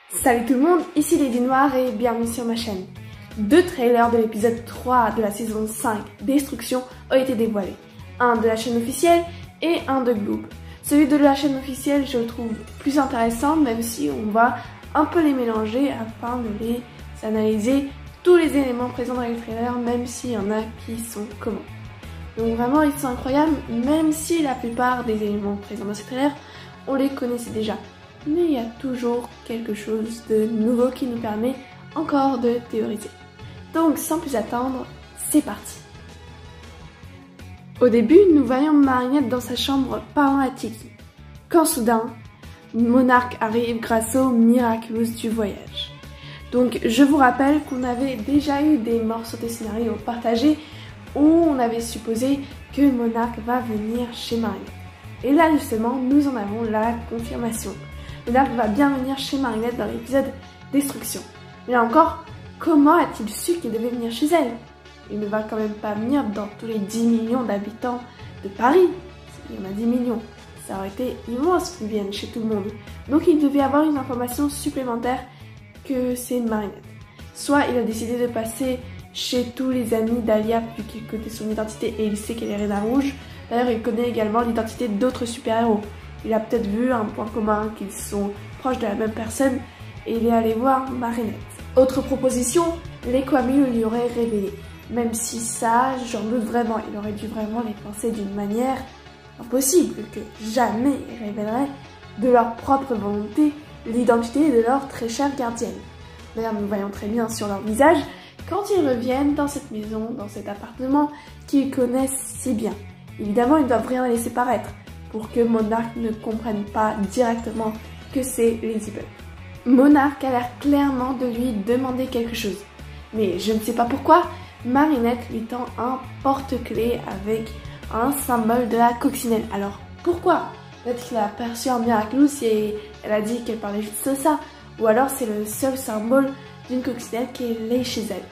Salut tout le monde, ici Lady Noire et bienvenue sur ma chaîne. Deux trailers de l'épisode 3 de la saison 5 Destruction ont été dévoilés. Un de la chaîne officielle et un de Gloob. Celui de la chaîne officielle je le trouve plus intéressant même si on va un peu les mélanger afin de les analyser tous les éléments présents dans les trailers même s'il y en a qui sont communs. Donc vraiment ils sont incroyables même si la plupart des éléments présents dans ces trailers on les connaissait déjà. Mais il y a toujours quelque chose de nouveau qui nous permet encore de théoriser. Donc sans plus attendre, c'est parti. Au début, nous voyons Marinette dans sa chambre parlant à Tiki. Quand soudain, Monarch arrive grâce au Miraculous du voyage. Donc je vous rappelle qu'on avait déjà eu des morceaux de scénario partagés où on avait supposé que Monarch va venir chez Marinette. Et là justement, nous en avons la confirmation. Monarch va bien venir chez Marinette dans l'épisode Destruction. Mais là encore, comment a-t-il su qu'il devait venir chez elle? Il ne va quand même pas venir dans tous les 10 millions d'habitants de Paris. Il y en a 10 millions. Ça aurait été immense qu'ils viennent chez tout le monde. Donc il devait avoir une information supplémentaire que c'est Marinette. Soit il a décidé de passer chez tous les amis d'Alia vu qu'il connaît son identité et il sait qu'elle est Reine Rouge. D'ailleurs il connaît également l'identité d'autres super-héros. Il a peut-être vu un point commun, qu'ils sont proches de la même personne et il est allé voir Marinette. Autre proposition, les Kwami lui auraient révélé. Même si ça, j'en doute vraiment, il aurait dû vraiment les penser d'une manière impossible, que jamais ils révéleraient de leur propre volonté l'identité de leur très chère gardienne. D'ailleurs, nous voyons très bien sur leur visage quand ils reviennent dans cette maison, dans cet appartement qu'ils connaissent si bien. Évidemment, ils ne doivent rien laisser paraître pour que Monarch ne comprenne pas directement que c'est Ladybug. Monarch a l'air clairement de lui demander quelque chose. Mais je ne sais pas pourquoi, Marinette lui tend un porte-clés avec un symbole de la coccinelle. Alors pourquoi? Peut-être qu'il a aperçu un Miraculous et elle a dit qu'elle parlait juste de ça. Ou alors c'est le seul symbole d'une coccinelle qui est chez elle.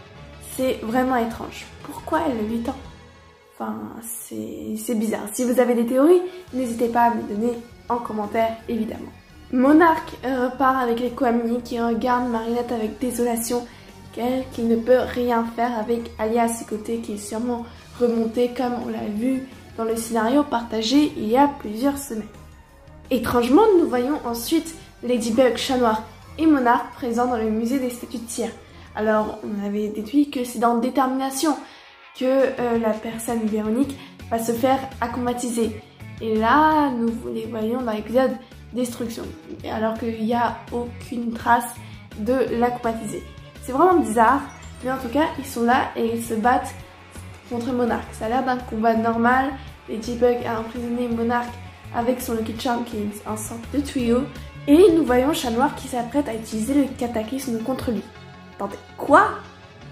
C'est vraiment étrange. Pourquoi elle le lui tend? Enfin, c'est bizarre. Si vous avez des théories, n'hésitez pas à me les donner en commentaire, évidemment. Monarch repart avec les Kwami qui regardent Marinette avec désolation, qu'il ne peut rien faire avec Alia à ses côtés, qui est sûrement remontée comme on l'a vu dans le scénario partagé il y a plusieurs semaines. Étrangement, nous voyons ensuite Ladybug, Chat Noir et Monarch présents dans le musée des statues de cire. Alors, on avait déduit que c'est dans Détermination que la personne Véronique va se faire accomatiser. Et là, nous les voyons dans l'épisode Destruction, alors qu'il n'y a aucune trace de l'accomatiser. C'est vraiment bizarre, mais en tout cas, ils sont là et ils se battent contre Monarch. Ça a l'air d'un combat normal. Ladybug a emprisonné Monarch avec son Lucky Charm qui est un sorte de tuyau. Et nous voyons Chat Noir qui s'apprête à utiliser le cataclysme contre lui. Attendez, quoi?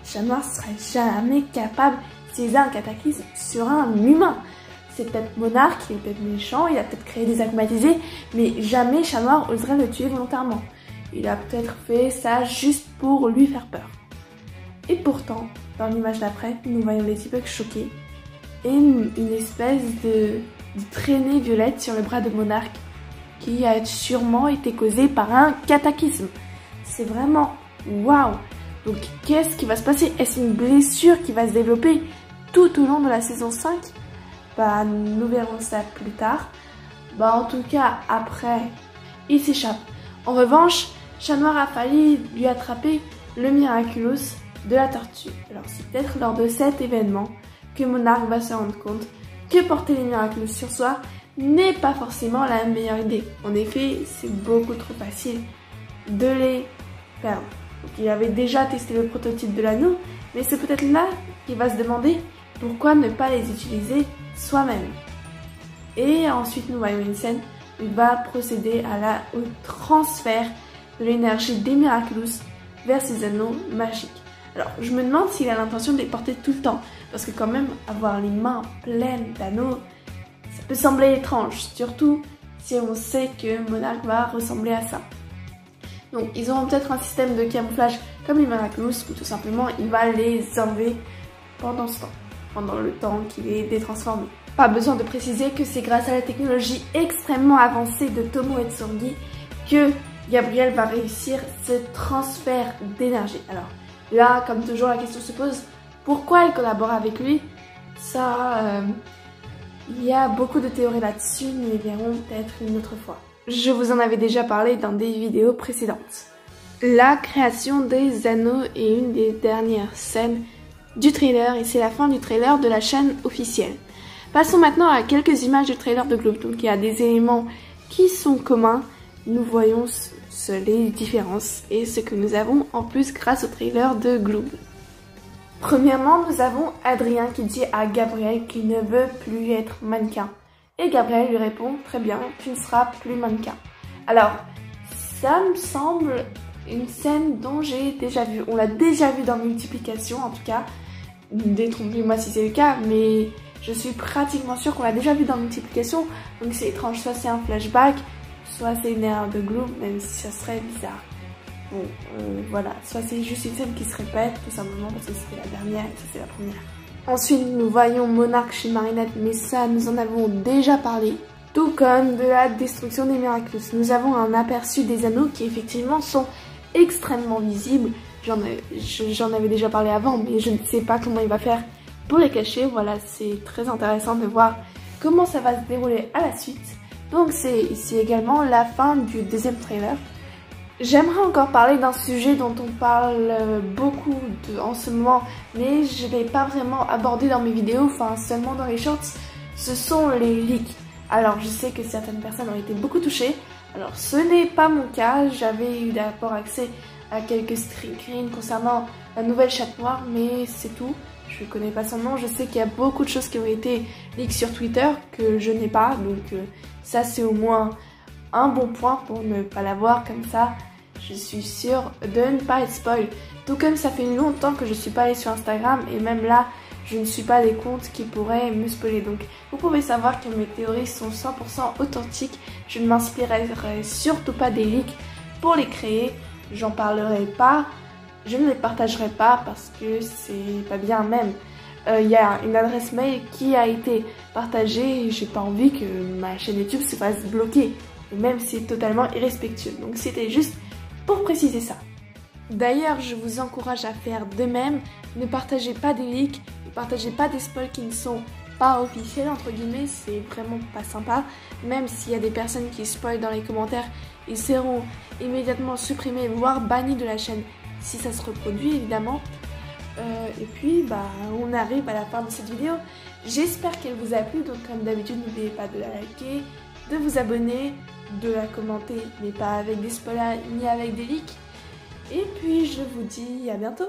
Chat Noir ne serait jamais capable d'utiliser un cataclysme sur un humain. C'est peut-être Monarch, il est peut-être méchant, il a peut-être créé des acclimatisés, mais jamais Chat Noir oserait le tuer volontairement. Il a peut-être fait ça juste pour lui faire peur. Et pourtant, dans l'image d'après, nous voyons Ladybug choquée et une espèce de traînée violette sur le bras de Monarch qui a sûrement été causée par un cataclysme. C'est vraiment waouh! Donc qu'est-ce qui va se passer? Est-ce une blessure qui va se développer tout au long de la saison 5? Bah nous verrons ça plus tard. Bah en tout cas après il s'échappe. En revanche, Chat Noir a failli lui attraper le Miraculous de la tortue. Alors c'est peut-être lors de cet événement que Monarch va se rendre compte que porter les Miraculous sur soi n'est pas forcément la meilleure idée. En effet, c'est beaucoup trop facile de les perdre. Donc, il avait déjà testé le prototype de l'anneau, mais c'est peut-être là qu'il va se demander pourquoi ne pas les utiliser soi-même. Et ensuite, nous voyons une scène où il va procéder au transfert de l'énergie des Miraculous vers ses anneaux magiques. Alors, je me demande s'il a l'intention de les porter tout le temps, parce que quand même, avoir les mains pleines d'anneaux, ça peut sembler étrange, surtout si on sait que Monarch va ressembler à ça. Donc ils auront peut-être un système de camouflage comme les Miraculous ou tout simplement il va les enlever pendant ce temps, pendant le temps qu'il est détransformé. Pas besoin de préciser que c'est grâce à la technologie extrêmement avancée de Tomoe Tsungi que Gabriel va réussir ce transfert d'énergie. Alors là, comme toujours, la question se pose, pourquoi elle collabore avec lui? Ça, il y a beaucoup de théories là-dessus, nous les verrons peut-être une autre fois. Je vous en avais déjà parlé dans des vidéos précédentes. La création des anneaux est une des dernières scènes du trailer et c'est la fin du trailer de la chaîne officielle. Passons maintenant à quelques images du trailer de Gloob. Donc il y a des éléments qui sont communs. Nous voyons les différences et ce que nous avons en plus grâce au trailer de Gloob. Premièrement, nous avons Adrien qui dit à Gabriel qu'il ne veut plus être mannequin. Et Gabriel lui répond, très bien, tu ne seras plus mannequin. Alors, ça me semble une scène dont j'ai déjà vu. On l'a déjà vu dans Multiplication en tout cas. Détrompez-moi si c'est le cas, mais je suis pratiquement sûre qu'on l'a déjà vu dans Multiplication. Donc c'est étrange, soit c'est un flashback, soit c'est une erreur de Gloob, même si ça serait bizarre. Bon, voilà, soit c'est juste une scène qui se répète, tout simplement parce que c'était la dernière et ça c'est la première. Ensuite, nous voyons Monarque chez Marinette, mais ça, nous en avons déjà parlé. Tout comme de la destruction des Miraculous. Nous avons un aperçu des anneaux qui effectivement sont extrêmement visibles. J'en avais déjà parlé avant, mais je ne sais pas comment il va faire pour les cacher. Voilà, c'est très intéressant de voir comment ça va se dérouler à la suite. Donc c'est ici également la fin du deuxième trailer. J'aimerais encore parler d'un sujet dont on parle beaucoup en ce moment, mais je ne l'ai pas vraiment abordé dans mes vidéos, enfin seulement dans les shorts, ce sont les leaks. Alors je sais que certaines personnes ont été beaucoup touchées, alors ce n'est pas mon cas, j'avais eu d'abord accès à quelques screens concernant la nouvelle chatte noire, mais c'est tout, je ne connais pas son nom, je sais qu'il y a beaucoup de choses qui ont été leaks sur Twitter que je n'ai pas, donc ça c'est au moins un bon point pour ne pas l'avoir comme ça. Je suis sûre de ne pas être spoil. Tout comme ça fait longtemps que je suis pas allée sur Instagram et même là, je ne suis pas des comptes qui pourraient me spoiler. Donc vous pouvez savoir que mes théories sont 100% authentiques. Je ne m'inspirerai surtout pas des leaks pour les créer. J'en parlerai pas. Je ne les partagerai pas parce que c'est pas bien même. Il y a une adresse mail qui a été partagée et j'ai pas envie que ma chaîne YouTube se fasse bloquer. Et même c'est totalement irrespectueux. Donc c'était juste pour préciser ça. D'ailleurs, je vous encourage à faire de même. Ne partagez pas des leaks, ne partagez pas des spoils qui ne sont pas officiels, entre guillemets, c'est vraiment pas sympa. Même s'il y a des personnes qui spoilent dans les commentaires, ils seront immédiatement supprimés, voire bannis de la chaîne, si ça se reproduit évidemment. Et puis, on arrive à la fin de cette vidéo. J'espère qu'elle vous a plu, donc comme d'habitude, n'oubliez pas de la liker, de vous abonner, de la commenter, mais pas avec des spoilers ni avec des leaks. Et puis je vous dis à bientôt.